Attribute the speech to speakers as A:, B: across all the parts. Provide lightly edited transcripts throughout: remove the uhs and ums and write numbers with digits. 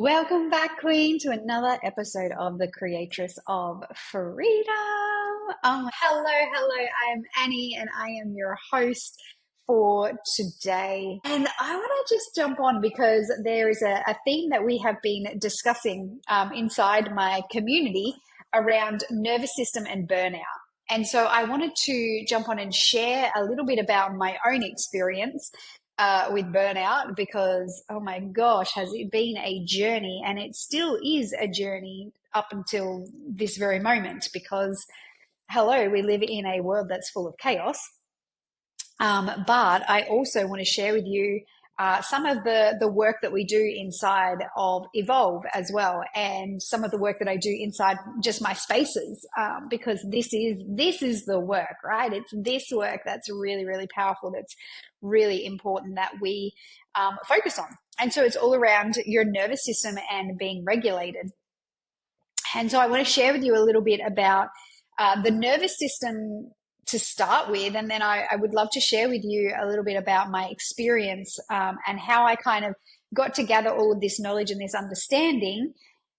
A: Welcome back, Queen, to another episode of The Creatress of Freedom. Hello. I'm Annie, and I am your host for today. And I want to just jump on because there is a theme that we have been discussing inside my community around nervous system and burnout. And so I wanted to jump on and share a little bit about my own experience with burnout because, oh my gosh, has it been a journey? And it still is a journey up until this very moment because, hello, we live in a world that's full of chaos. But I also want to share with you some of the work that we do inside of Evolve as well, and some of the work that I do inside just my spaces, because this is the work, right? It's this work that's really powerful. That's really important that we focus on. And so it's all around your nervous system and being regulated. And so I want to share with you a little bit about the nervous system to start with, and then I would love to share with you a little bit about my experience and how I kind of got to gather all of this knowledge and this understanding,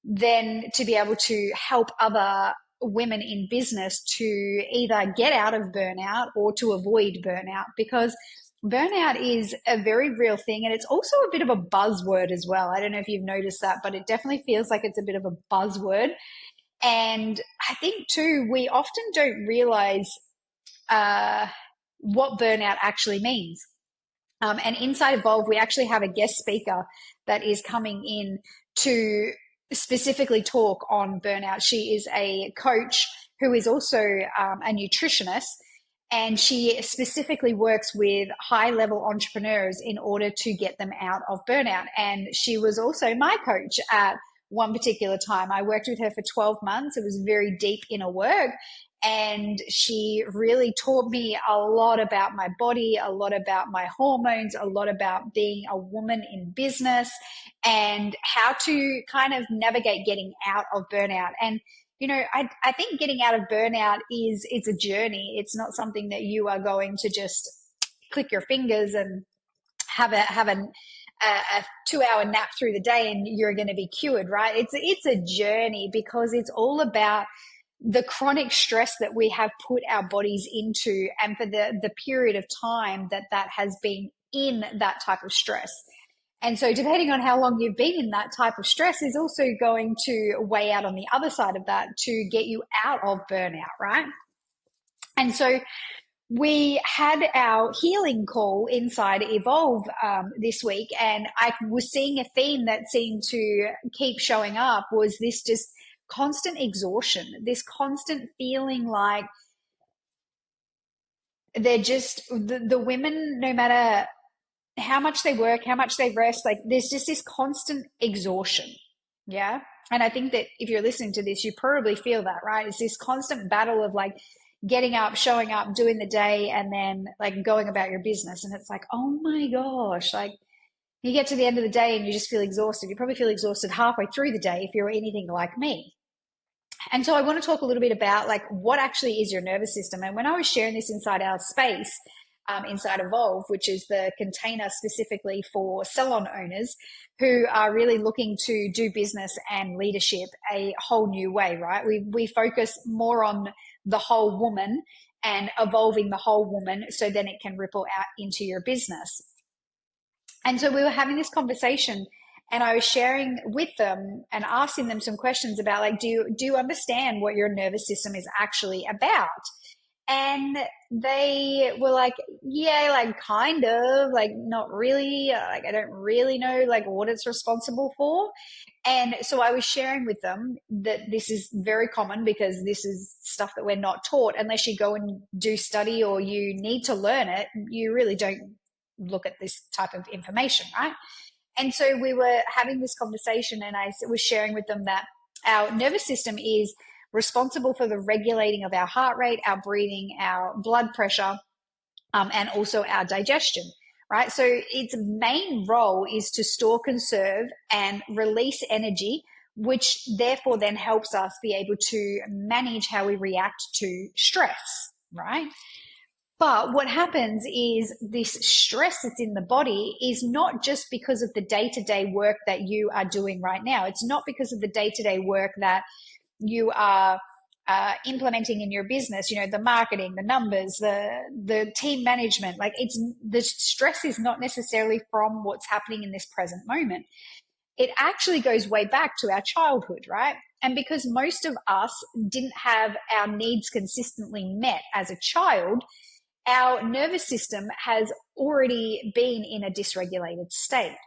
A: then to be able to help other women in business to either get out of burnout or to avoid burnout, because burnout is a very real thing, and it's also a bit of a buzzword as well. I don't know if you've noticed that, but it definitely feels like it's a bit of a buzzword. And I think too, we often don't realize what burnout actually means. And inside Evolve, we actually have a guest speaker that is coming in to specifically talk on burnout. She is a coach who is also a nutritionist, and she specifically works with high-level entrepreneurs in order to get them out of burnout. And she was also my coach at one particular time. I worked with her for 12 months. It was very deep inner work. And she really taught me a lot about my body, a lot about my hormones, a lot about being a woman in business and how to kind of navigate getting out of burnout. And, you know, I think getting out of burnout it's a journey. It's not something that you are going to just click your fingers and have a 2 hour nap through the day and you're going to be cured, right? It's a journey because it's all about the chronic stress that we have put our bodies into, and for the period of time that has been in that type of stress. And so depending on how long you've been in that type of stress is also going to weigh out on the other side of that to get you out of burnout, right? And so we had our healing call inside Evolve this week, and I was seeing a theme that seemed to keep showing up was this just constant exhaustion, this constant feeling like they're just the women, no matter how much they work, how much they rest, like there's just this constant exhaustion. Yeah. And I think that if you're listening to this, you probably feel that, right? It's this constant battle of like getting up, showing up, doing the day, and then like going about your business. And it's like, oh my gosh, like you get to the end of the day and you just feel exhausted. You probably feel exhausted halfway through the day if you're anything like me. And so I want to talk a little bit about like what actually is your nervous system. And when I was sharing this inside our space, inside Evolve, which is the container specifically for salon owners who are really looking to do business and leadership a whole new way, right? We focus more on the whole woman and evolving the whole woman so then it can ripple out into your business. And so we were having this conversation, and I was sharing with them and asking them some questions about like, do you understand what your nervous system is actually about? And they were like, yeah, like kind of, like not really, like I don't really know like what it's responsible for. And so I was sharing with them that this is very common because this is stuff that we're not taught unless you go and do study or you need to learn it. You really don't look at this type of information, right? And so we were having this conversation, and I was sharing with them that our nervous system is responsible for the regulating of our heart rate, our breathing, our blood pressure, and also our digestion, right? So its main role is to store, conserve, and release energy, which therefore then helps us be able to manage how we react to stress, right? But what happens is this stress that's in the body is not just because of the day-to-day work that you are doing right now. It's not because of the day-to-day work that you are implementing in your business, the marketing, the numbers, the team management. Like, it's the stress is not necessarily from what's happening in this present moment. It actually goes way back to our childhood, right? And because most of us didn't have our needs consistently met as a child, our nervous system has already been in a dysregulated state.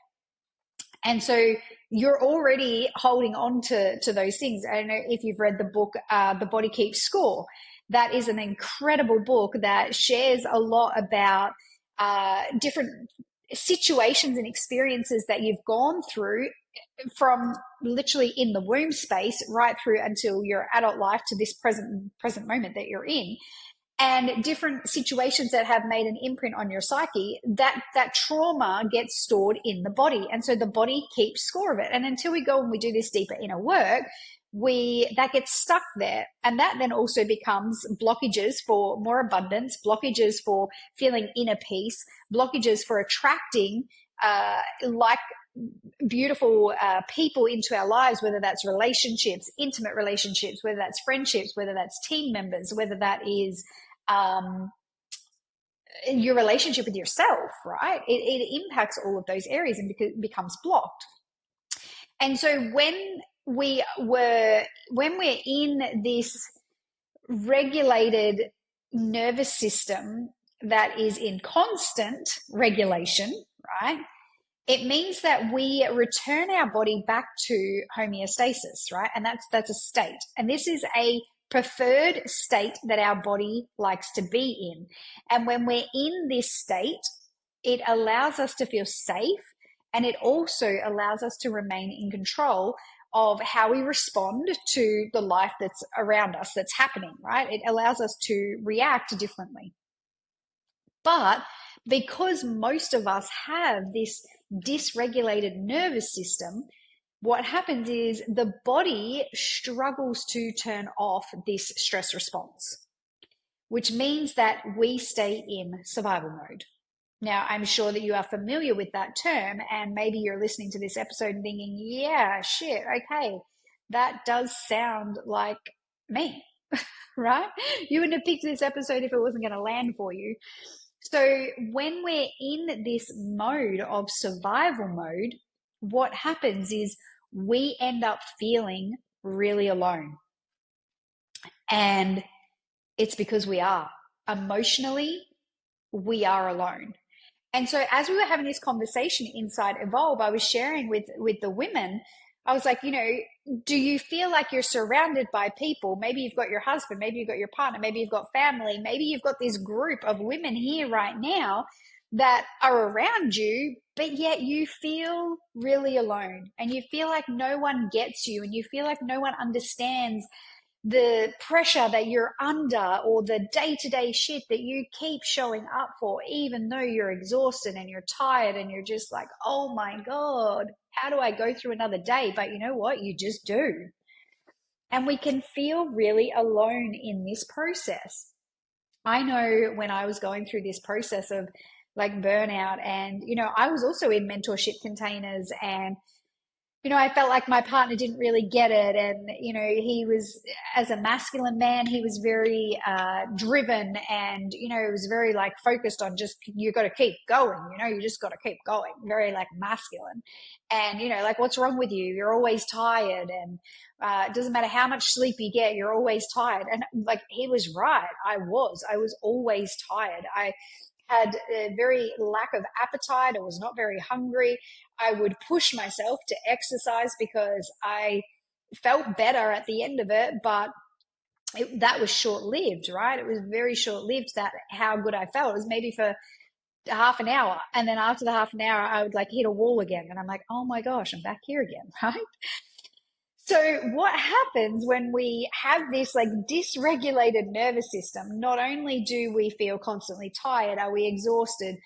A: And so you're already holding on to those things. I don't know if you've read the book, The Body Keeps Score. That is an incredible book that shares a lot about different situations and experiences that you've gone through from literally in the womb space right through until your adult life to this present moment that you're in, and different situations that have made an imprint on your psyche. That trauma gets stored in the body, and so the body keeps score of it. And until we go and we do this deeper inner work, that gets stuck there, and that then also becomes blockages for more abundance, blockages for feeling inner peace, blockages for attracting like beautiful people into our lives, whether that's relationships, intimate relationships, whether that's friendships, whether that's team members, whether that is your relationship with yourself, right? It impacts all of those areas and becomes blocked. And so when we're in this regulated nervous system that is in constant regulation, right, it means that we return our body back to homeostasis, right? And that's a state. And this is a preferred state that our body likes to be in. And when we're in this state, it allows us to feel safe, and it also allows us to remain in control of how we respond to the life that's around us, that's happening, right? It allows us to react differently. But because most of us have this dysregulated nervous system, what happens is the body struggles to turn off this stress response, which means that we stay in survival mode. Now, I'm sure that you are familiar with that term, and maybe you're listening to this episode and thinking, yeah, shit, okay, that does sound like me, right? You wouldn't have picked this episode if it wasn't going to land for you. So when we're in this mode of survival mode, what happens is we end up feeling really alone. And it's because we are. Emotionally, we are alone. And so as we were having this conversation inside Evolve, I was sharing with the women, I was like, do you feel like you're surrounded by people? Maybe you've got your husband, maybe you've got your partner, maybe you've got family, maybe you've got this group of women here right now that are around you, but yet you feel really alone, and you feel like no one gets you, and you feel like no one understands the pressure that you're under, or the day-to-day shit that you keep showing up for, even though you're exhausted and you're tired and you're just like, oh my God, how do I go through another day? But you know what? You just do. And we can feel really alone in this process. I know when I was going through this process of like burnout, and, I was also in mentorship containers, and I felt like my partner didn't really get it. And, he was, as a masculine man, he was very driven, and, it was very like focused on just, you got to keep going, you just got to keep going, very like masculine. And, like, what's wrong with you? You're always tired. And it doesn't matter how much sleep you get, you're always tired. And like, he was right. I was always tired. I had a very lack of appetite. I was not very hungry. I would push myself to exercise because I felt better at the end of it, but that was short-lived, right? It was very short-lived, that how good I felt. It was maybe for half an hour. And then after the half an hour, I would like hit a wall again. And I'm like, oh my gosh, I'm back here again, right? So what happens when we have this like dysregulated nervous system? Not only do we feel constantly tired, are we exhausted,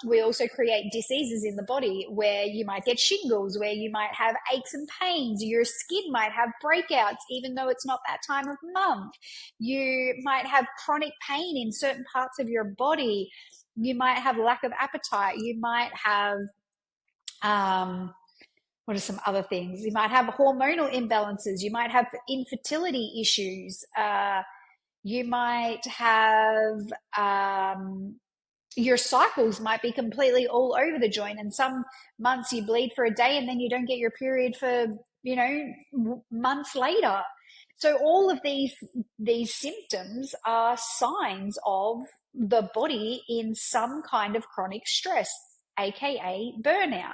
A: We also create diseases in the body where you might get shingles, where you might have aches and pains. Your skin might have breakouts, even though it's not that time of month. You might have chronic pain in certain parts of your body. You might have lack of appetite. You might have, what are some other things? You might have hormonal imbalances. You might have infertility issues. You might have, your cycles might be completely all over the joint, and some months you bleed for a day and then you don't get your period for, months later. So all of these symptoms are signs of the body in some kind of chronic stress, aka burnout.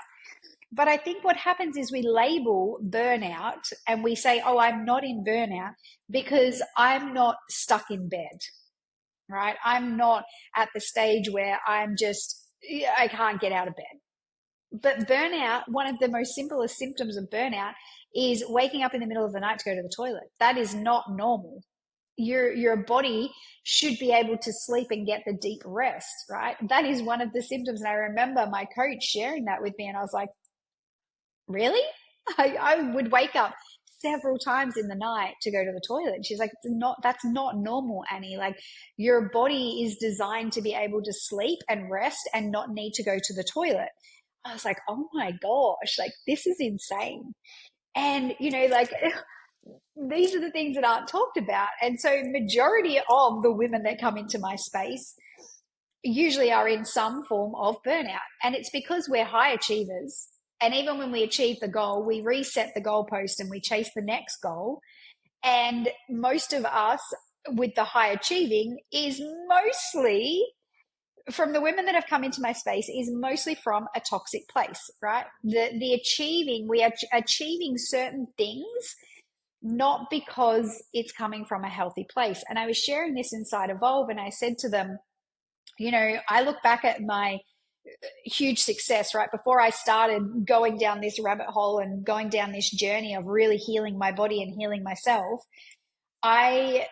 A: But I think what happens is we label burnout and we say, oh, I'm not in burnout because I'm not stuck in bed, right? I'm not at the stage where I can't get out of bed. But burnout, one of the most simplest symptoms of burnout is waking up in the middle of the night to go to the toilet. That is not normal. Your body should be able to sleep and get the deep rest, right? That is one of the symptoms. And I remember my coach sharing that with me, and I was like, really? I would wake up several times in the night to go to the toilet. She's like, that's not normal, Annie. Like, your body is designed to be able to sleep and rest and not need to go to the toilet. I was like, oh my gosh, like, this is insane. And, like, these are the things that aren't talked about. And so majority of the women that come into my space usually are in some form of burnout. And it's because we're high achievers. And even when we achieve the goal, we reset the goalpost and we chase the next goal. And most of us with the high achieving is mostly from the women that have come into my space is mostly from a toxic place, right? The achieving, we are achieving certain things not because it's coming from a healthy place. And I was sharing this inside Evolve, and I said to them, I look back at my huge success right before I started going down this rabbit hole and going down this journey of really healing my body and healing myself. I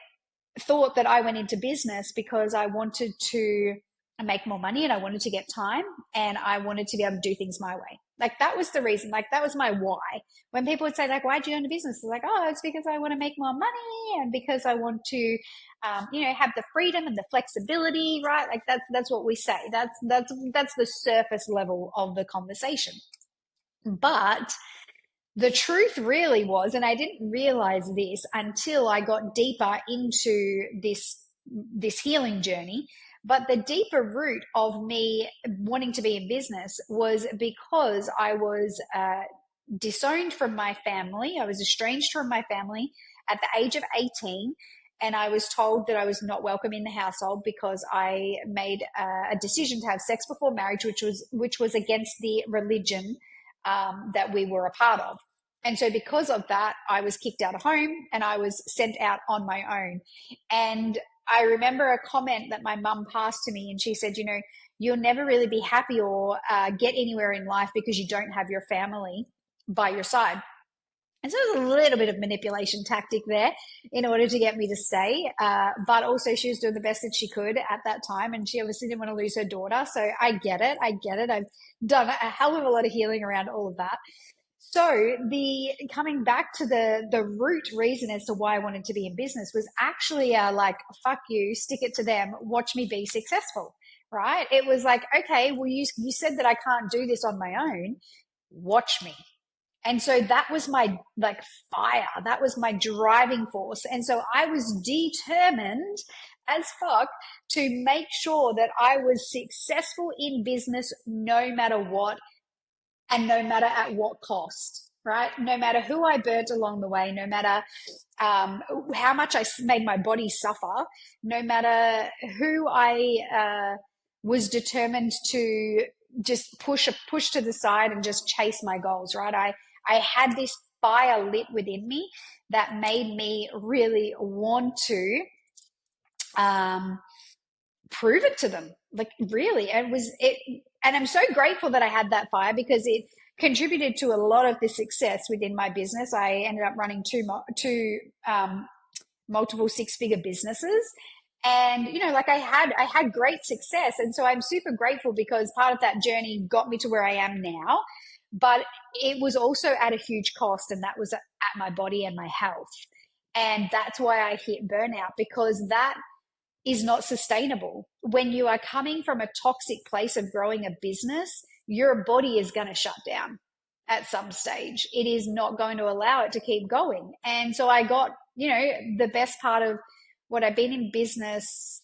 A: thought that I went into business because I wanted to make more money and I wanted to get time and I wanted to be able to do things my way. Like, that was the reason. Like, that was my why. When people would say, like, why'd you own a business? It's like, oh, it's because I want to make more money and because I want to, have the freedom and the flexibility, right? Like, that's what we say. That's the surface level of the conversation. But the truth really was, and I didn't realize this until I got deeper into this healing journey, but the deeper root of me wanting to be in business was because I was disowned from my family. I was estranged from my family at the age of 18. And I was told that I was not welcome in the household because I made a decision to have sex before marriage, which was against the religion that we were a part of. And so because of that, I was kicked out of home and I was sent out on my own. And I remember a comment that my mum passed to me, and she said, you'll never really be happy or get anywhere in life because you don't have your family by your side. And so there was a little bit of manipulation tactic there in order to get me to stay. But also she was doing the best that she could at that time. And she obviously didn't want to lose her daughter. So I get it. I've done a hell of a lot of healing around all of that. So coming back to the root reason as to why I wanted to be in business was actually like, fuck you, stick it to them, watch me be successful, right? It was like, okay, well, you said that I can't do this on my own. Watch me. And so that was my fire. That was my driving force. And so I was determined as fuck to make sure that I was successful in business no matter what and no matter at what cost, right? No matter who I burnt along the way, no matter how much I made my body suffer, no matter who I was determined to just push to the side and just chase my goals, right? I had this fire lit within me that made me really want to prove it to them. Like, really, and I'm so grateful that I had that fire because it contributed to a lot of the success within my business. I ended up running two multiple six-figure businesses. And like I had great success, and so I'm super grateful because part of that journey got me to where I am now, but it was also at a huge cost, and that was at my body and my health. And that's why I hit burnout, because that is not sustainable. When you are coming from a toxic place of growing a business, your body is going to shut down at some stage. It is not going to allow it to keep going. And so I got, the best part of what I've been in business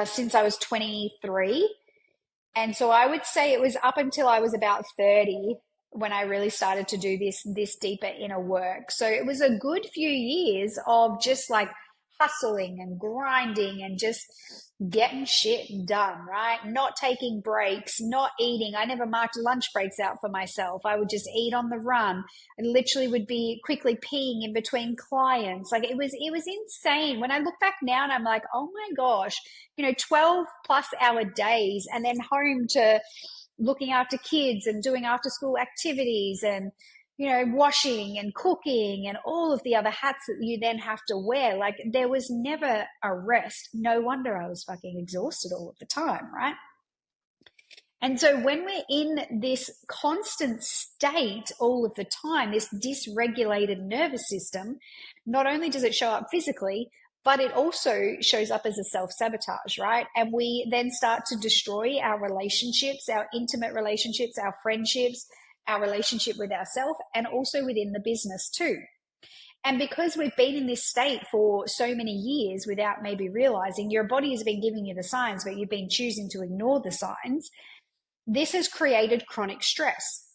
A: since I was 23. And so I would say it was up until I was about 30 when I really started to do this deeper inner work. So it was a good few years of just like hustling and grinding and just getting shit done, right? Not taking breaks, not eating. I never marked lunch breaks out for myself. I would just eat on the run. I literally would be quickly peeing in between clients. Like it was insane. When I look back now and I'm like, oh my gosh, 12+ hour days, and then home to looking after kids and doing after school activities and washing and cooking and all of the other hats that you then have to wear. Like there was never a rest. No wonder I was fucking exhausted all of the time, right? And so when we're in this constant state all of the time, this dysregulated nervous system, not only does it show up physically, but it also shows up as a self-sabotage, right? And we then start to destroy our relationships, our intimate relationships, our friendships, our relationship with ourselves, and also within the business too. And because we've been in this state for so many years without maybe realizing, your body has been giving you the signs, but you've been choosing to ignore the signs. This has created chronic stress.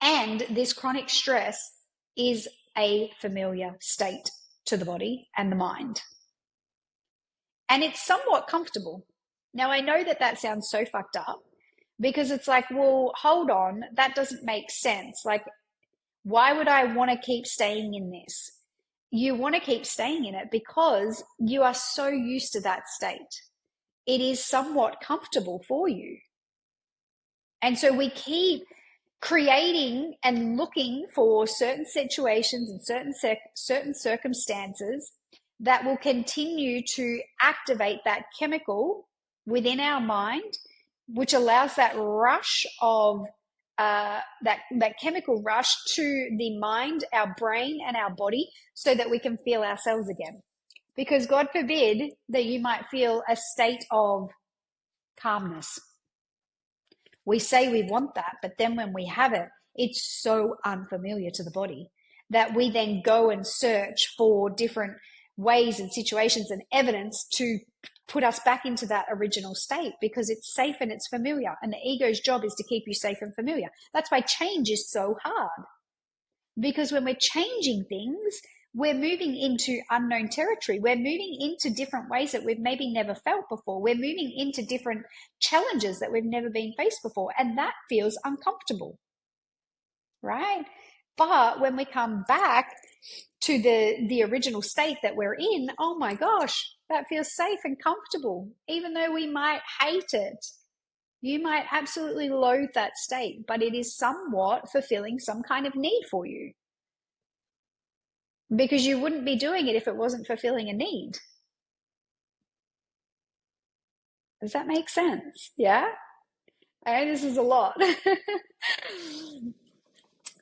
A: And this chronic stress is a familiar state to the body and the mind. And it's somewhat comfortable. Now, I know that sounds so fucked up, because it's like, well, hold on, that doesn't make sense. Like, why would I want to keep staying in this? You want to keep staying in it because you are so used to that state. It is somewhat comfortable for you. And so we keep creating and looking for certain situations and certain circumstances that will continue to activate that chemical within our mind, which allows that rush of that chemical rush to the mind, our brain, and our body, so that we can feel ourselves again. Because God forbid that you might feel a state of calmness. We say we want that, but then when we have it, it's so unfamiliar to the body that we then go and search for different ways and situations and evidence to put us back into that original state, because it's safe and it's familiar. And the ego's job is to keep you safe and familiar. That's why change is so hard, because when we're changing things, we're moving into unknown territory. We're moving into different ways that we've maybe never felt before. We're moving into different challenges that we've never been faced before. And that feels uncomfortable, right? But when we come back to the original state that we're in, oh my gosh, that feels safe and comfortable, even though we might hate it. You might absolutely loathe that state, but it is somewhat fulfilling some kind of need for you, because you wouldn't be doing it if it wasn't fulfilling a need. Does that make sense? Yeah? I know this is a lot.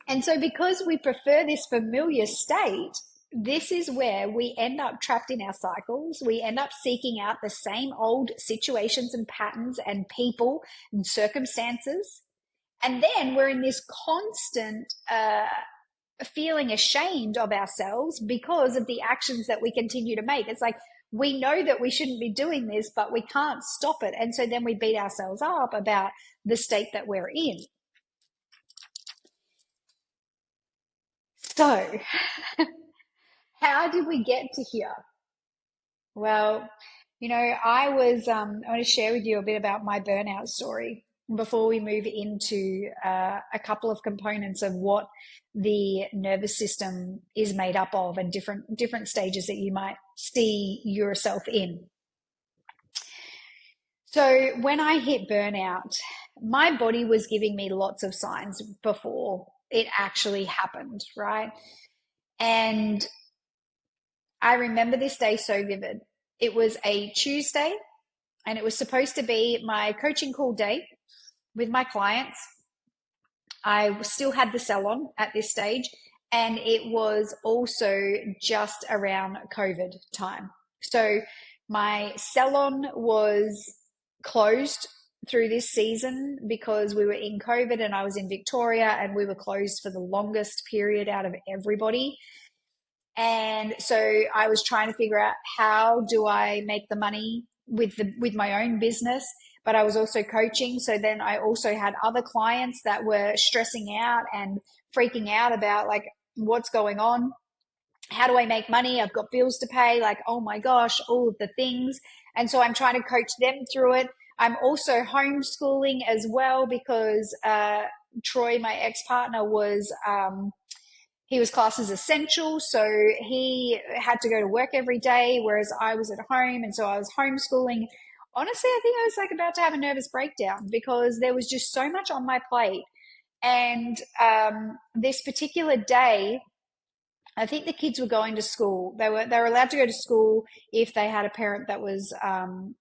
A: And so because we prefer this familiar state, this is where we end up trapped in our cycles. We end up seeking out the same old situations and patterns and people and circumstances. And then we're in this constant feeling ashamed of ourselves because of the actions that we continue to make. It's like, we know that we shouldn't be doing this, but we can't stop it. And so then we beat ourselves up about the state that we're in. So how did we get to here? Well, I want to share with you a bit about my burnout story before we move into a couple of components of what the nervous system is made up of, and different stages that you might see yourself in. So when I hit burnout, my body was giving me lots of signs before it actually happened, right? And I remember this day so vivid. It was a Tuesday and it was supposed to be my coaching call day with my clients. I still had the salon at this stage, and it was also just around COVID time. So my salon was closed through this season because we were in COVID and I was in Victoria and we were closed for the longest period out of everybody. And so I was trying to figure out how do I make the money with my own business, but I was also coaching. So then I also had other clients that were stressing out and freaking out about like what's going on. How do I make money? I've got bills to pay, like, oh my gosh, all of the things. And so I'm trying to coach them through it. I'm also homeschooling as well because Troy, my ex-partner, he was classed as essential, so he had to go to work every day, whereas I was at home, and so I was homeschooling. Honestly, I think I was like about to have a nervous breakdown because there was just so much on my plate. And this particular day, I think the kids were going to school. They were allowed to go to school if they had a parent that was an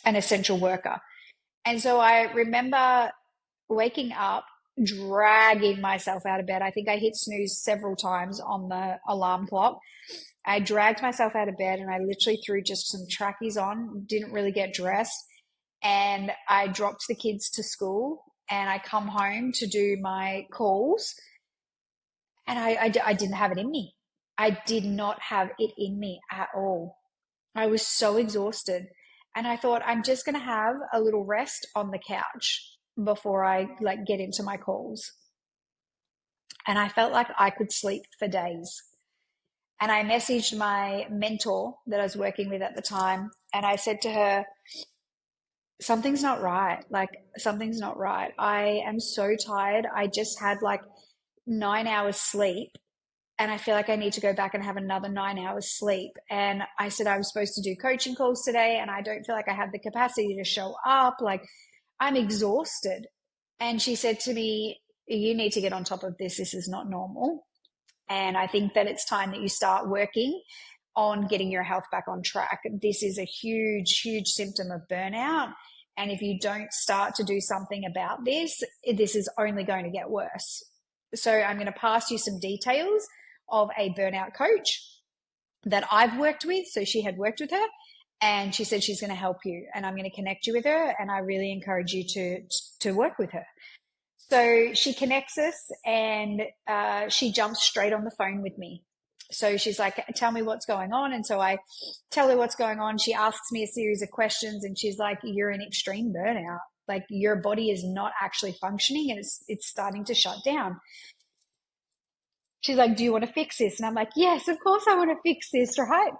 A: essential worker. And so I remember waking up, dragging myself out of bed. I think I hit snooze several times on the alarm clock. I dragged myself out of bed and I literally threw just some trackies on, didn't really get dressed. And I dropped the kids to school and I come home to do my calls. And I didn't have it in me. I did not have it in me at all. I was so exhausted. And I thought, I'm just going to have a little rest on the couch before I like get into my calls. And I felt like I could sleep for days. And I messaged my mentor that I was working with at the time. And I said to her, something's not right. Like, something's not right. I am so tired. I just had like 9 hours sleep. And I feel like I need to go back and have another 9 hours sleep. And I said I was supposed to do coaching calls today, and I don't feel like I have the capacity to show up. Like, I'm exhausted. And she said to me, you need to get on top of this. This is not normal. And I think that it's time that you start working on getting your health back on track. This is a huge, huge symptom of burnout. And if you don't start to do something about this, this is only going to get worse. So I'm going to pass you some details of a burnout coach that I've worked with. So she had worked with her and she said she's going to help you and I'm going to connect you with her. And I really encourage you to work with her. So she connects us and she jumps straight on the phone with me. So she's like, tell me what's going on. And so I tell her what's going on. She asks me a series of questions and she's like, you're in extreme burnout. Like, your body is not actually functioning and it's starting to shut down. She's like, do you want to fix this? And I'm like, yes, of course I want to fix this, right?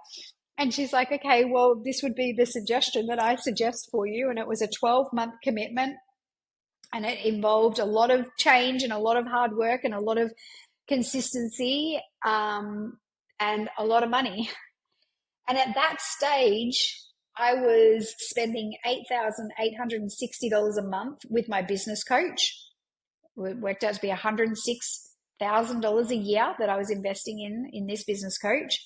A: And she's like, okay, well, this would be the suggestion that I suggest for you. And it was a 12-month commitment. And it involved a lot of change and a lot of hard work and a lot of consistency and a lot of money. And at that stage, I was spending $8,860 a month with my business coach. It worked out to be $106,000 a year that I was investing in this business coach.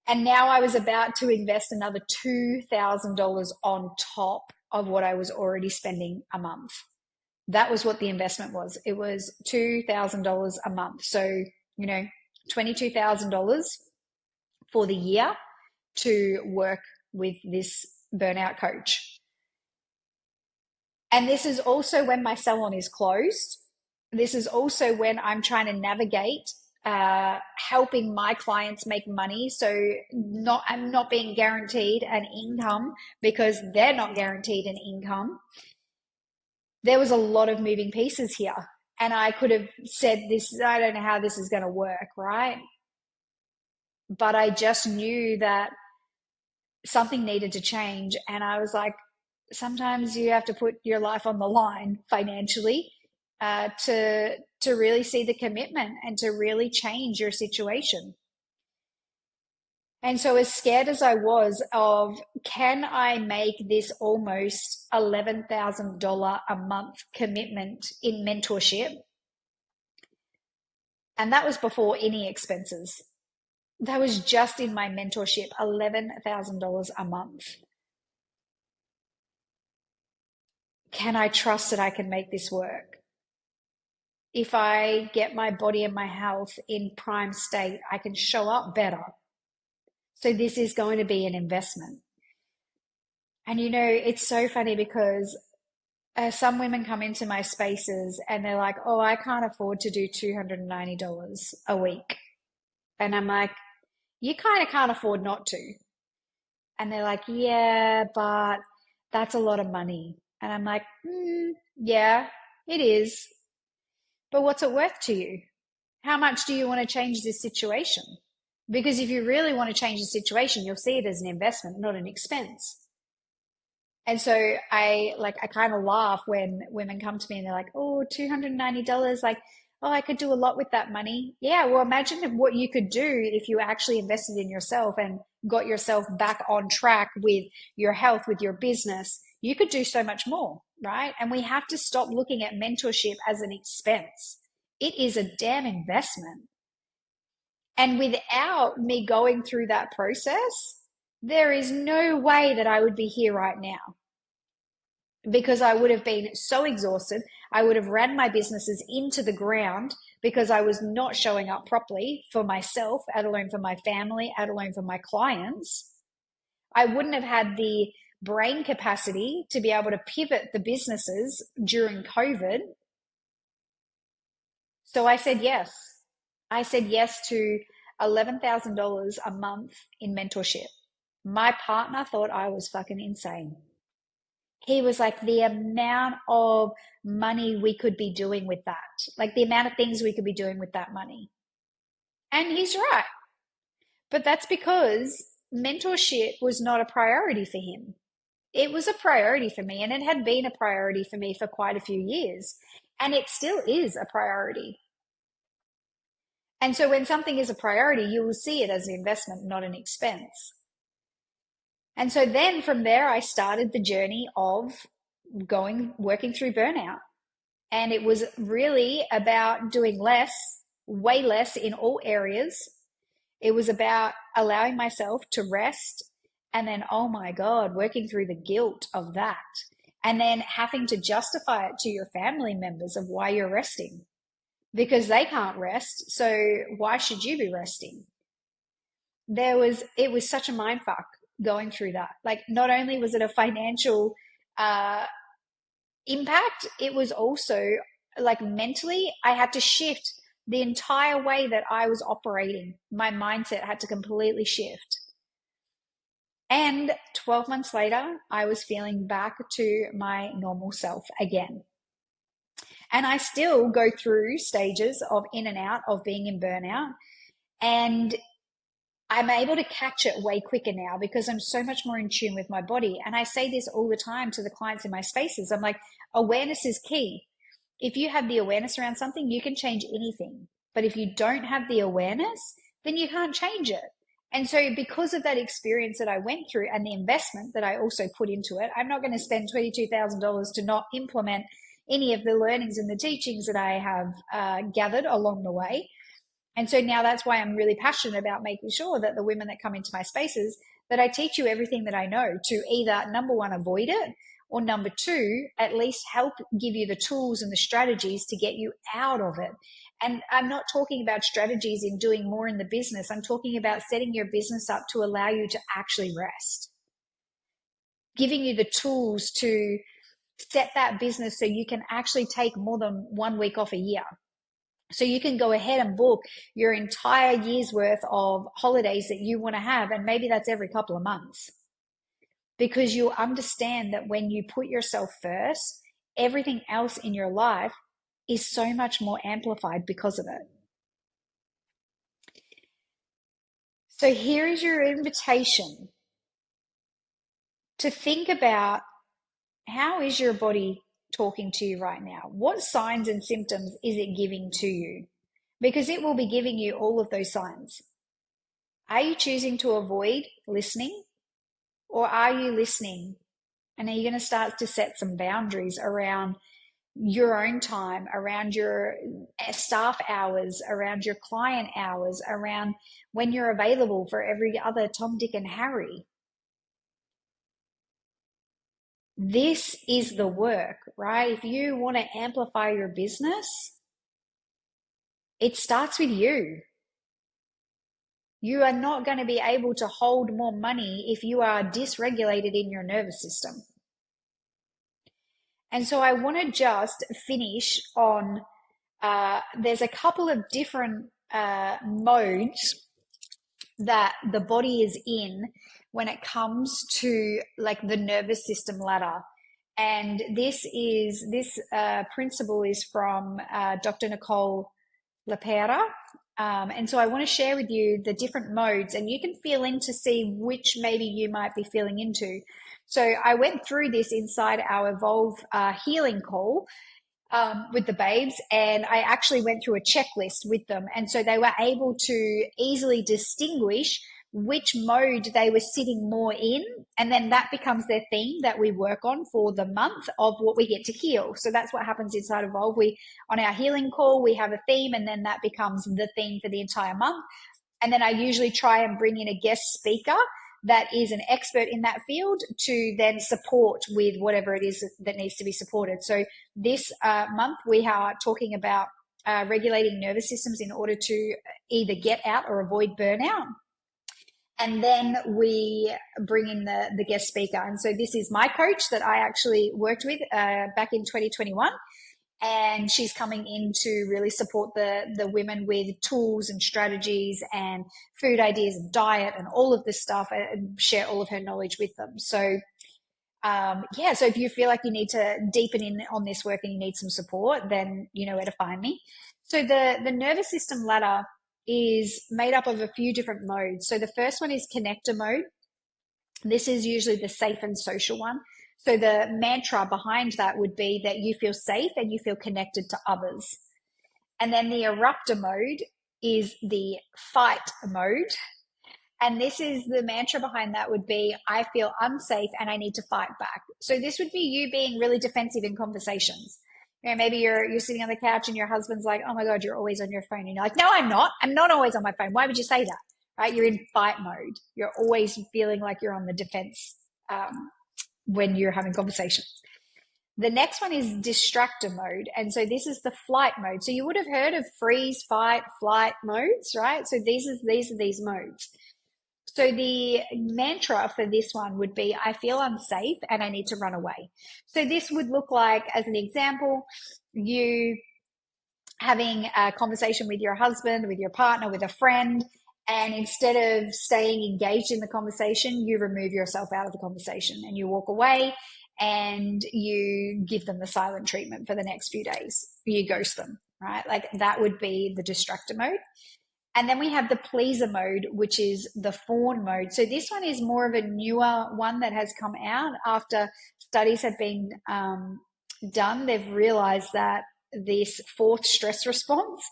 A: And now I was about to invest another $2,000 on top of what I was already spending a month. That was what the investment was. It was $2,000 a month. So, $22,000 for the year to work with this burnout coach. And this is also when my salon is closed. This is also when I'm trying to navigate helping my clients make money. So I'm not being guaranteed an income because they're not guaranteed an income. There was a lot of moving pieces here. And I could have said this, I don't know how this is going to work, right? But I just knew that something needed to change. And I was like, sometimes you have to put your life on the line financially to really see the commitment and to really change your situation. And so as scared as I was of, can I make this almost $11,000 a month commitment in mentorship? And that was before any expenses. That was just in my mentorship, $11,000 a month. Can I trust that I can make this work? If I get my body and my health in prime state, I can show up better. So this is going to be an investment. And it's so funny because some women come into my spaces and they're like, oh, I can't afford to do $290 a week. And I'm like, you kind of can't afford not to. And they're like, yeah, but that's a lot of money. And I'm like, yeah, it is. But what's it worth to you? How much do you want to change this situation? Because if you really want to change the situation, you'll see it as an investment, not an expense. And so I kind of laugh when women come to me and they're like, oh, $290, like, oh, I could do a lot with that money. Yeah, well, imagine what you could do if you actually invested in yourself and got yourself back on track with your health, with your business. You could do so much more, right? And we have to stop looking at mentorship as an expense. It is a damn investment. And without me going through that process, there is no way that I would be here right now, because I would have been so exhausted. I would have ran my businesses into the ground because I was not showing up properly for myself, let alone for my family, let alone for my clients. I wouldn't have had the brain capacity to be able to pivot the businesses during COVID. So I said yes. I said yes to $11,000 a month in mentorship. My partner thought I was fucking insane. He was like, the amount of money we could be doing with that, like the amount of things we could be doing with that money. And he's right. But that's because mentorship was not a priority for him. It was a priority for me, and it had been a priority for me for quite a few years. And it still is a priority. And so when something is a priority, you will see it as an investment, not an expense. And so then from there, I started the journey of working through burnout. And it was really about doing less, way less in all areas. It was about allowing myself to rest. And then, oh my God, working through the guilt of that. And then having to justify it to your family members of why you're resting, because they can't rest. So why should you be resting? It was such a mind fuck going through that. Like, not only was it a financial impact, it was also like mentally, I had to shift the entire way that I was operating. My mindset had to completely shift. And 12 months later, I was feeling back to my normal self again. And I still go through stages of in and out of being in burnout. And I'm able to catch it way quicker now because I'm so much more in tune with my body. And I say this all the time to the clients in my spaces. I'm like, awareness is key. If you have the awareness around something, you can change anything. But if you don't have the awareness, then you can't change it. And so because of that experience that I went through and the investment that I also put into it, I'm not going to spend $22,000 to not implement any of the learnings and the teachings that I have gathered along the way. And so now that's why I'm really passionate about making sure that the women that come into my spaces, that I teach you everything that I know to either, number one, avoid it, or number two, at least help give you the tools and the strategies to get you out of it. And I'm not talking about strategies in doing more in the business. I'm talking about setting your business up to allow you to actually rest, giving you the tools to set that business so you can actually take more than 1 week off a year. So you can go ahead and book your entire year's worth of holidays that you want to have. And maybe that's every couple of months, because you understand that when you put yourself first, everything else in your life is so much more amplified because of it. So here is your invitation to think about, how is your body talking to you right now? What signs and symptoms is it giving to you? Because it will be giving you all of those signs. Are you choosing to avoid listening, or are you listening? And are you going to start to set some boundaries around your own time, around your staff hours, around your client hours, around when you're available for every other Tom, Dick, and Harry. This is the work, right? If you want to amplify your business, it starts with you. You are not going to be able to hold more money if you are dysregulated in your nervous system. And so I want to just finish on, there's a couple of different modes that the body is in when it comes to like the nervous system ladder. And this principle is from Dr. Nicole LaPera. And so I want to share with you the different modes, and you can feel in to see which maybe you might be feeling into. So I went through this inside our Evolve healing call with the babes, and I actually went through a checklist with them. And so they were able to easily distinguish which mode they were sitting more in. And then that becomes their theme that we work on for the month of what we get to heal. So that's what happens inside Evolve. On our healing call, we have a theme, and then that becomes the theme for the entire month. And then I usually try and bring in a guest speaker that is an expert in that field to then support with whatever it is that needs to be supported. So this month we are talking about regulating nervous systems in order to either get out or avoid burnout. And then we bring in the guest speaker. And so this is my coach that I actually worked with back in 2021. And she's coming in to really support the women with tools and strategies and food ideas and diet and all of this stuff, and share all of her knowledge with them. So so if you feel like you need to deepen in on this work and you need some support, then you know where to find me. So the nervous system ladder is made up of a few different modes. So the first one is connector mode. This is usually the safe and social one. So the mantra behind that would be that you feel safe and you feel connected to others. And then the eruptor mode is the fight mode. And this is the mantra behind that would be, I feel unsafe and I need to fight back. So this would be you being really defensive in conversations. You know, maybe you're sitting on the couch and your husband's like, oh my God, you're always on your phone. And you're like, no, I'm not. I'm not always on my phone. Why would you say that? Right? You're in fight mode. You're always feeling like you're on the defense when you're having conversations. The next one is distractor mode. And so this is the flight mode. So you would have heard of freeze, fight, flight modes, right? So these are these modes. So the mantra for this one would be, I feel unsafe and I need to run away. So this would look like, as an example, you having a conversation with your husband, with your partner, with a friend, and instead of staying engaged in the conversation, you remove yourself out of the conversation and you walk away and you give them the silent treatment for the next few days. You ghost them, right? Like that would be the distractor mode. And then we have the pleaser mode, which is the fawn mode. So this one is more of a newer one that has come out after studies have been done. They've realized that this fourth stress response,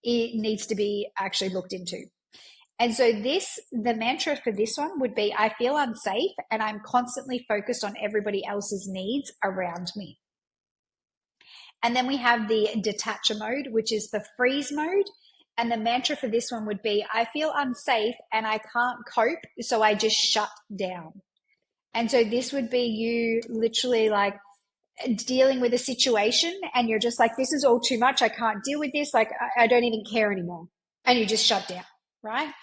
A: it needs to be actually looked into. And so the mantra for this one would be, I feel unsafe and I'm constantly focused on everybody else's needs around me. And then we have the detacher mode, which is the freeze mode. And the mantra for this one would be, I feel unsafe and I can't cope, so I just shut down. And so this would be you literally like dealing with a situation and you're just like, this is all too much. I can't deal with this. Like, I don't even care anymore. And you just shut down, right?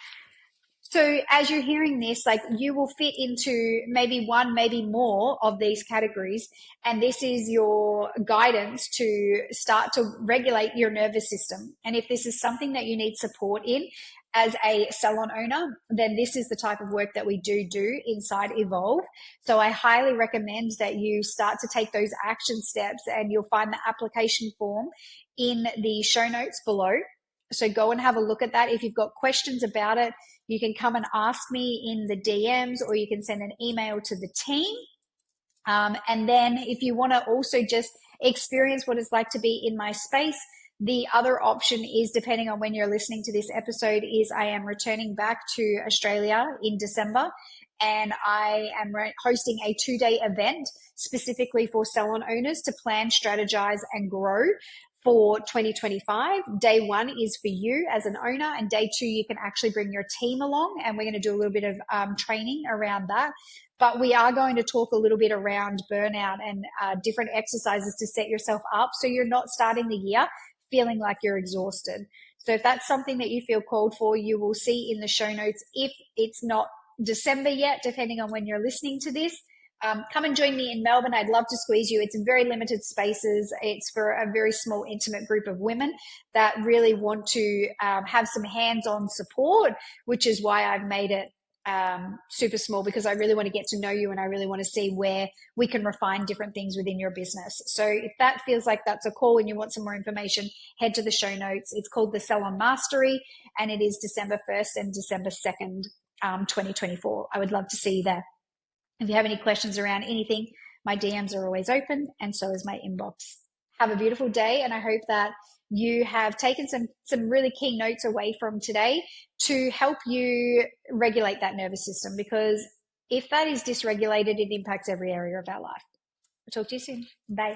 A: So as you're hearing this, like you will fit into maybe one, maybe more of these categories. And this is your guidance to start to regulate your nervous system. And if this is something that you need support in as a salon owner, then this is the type of work that we do inside Evolve. So I highly recommend that you start to take those action steps, and you'll find the application form in the show notes below. So go and have a look at that. If you've got questions about it, you can come and ask me in the DMs, or you can send an email to the team. And then if you want to also just experience what it's like to be in my space, The other option is, depending on when you're listening to this episode, is I am returning back to Australia in December, and I am hosting a 2-day event specifically for salon owners to plan, strategize, and grow for 2025. Day one is for you as an owner, and day two, you can actually bring your team along, and we're going to do a little bit of training around that. But we are going to talk a little bit around burnout and different exercises to set yourself up so you're not starting the year feeling like you're exhausted. So if that's something that you feel called for, you will see in the show notes. If it's not December yet, depending on when you're listening to this, come and join me in Melbourne. I'd love to squeeze you. It's very limited spaces. It's for a very small, intimate group of women that really want to have some hands-on support, which is why I've made it super small, because I really want to get to know you and I really want to see where we can refine different things within your business. So if that feels like that's a call and you want some more information, head to the show notes. It's called the Salon Mastery, and it is December 1st and December 2nd, 2024. I would love to see you there. If you have any questions around anything, my DMs are always open, and so is my inbox. Have a beautiful day, and I hope that you have taken some really key notes away from today to help you regulate that nervous system, because if that is dysregulated, it impacts every area of our life. I'll talk to you soon. Bye.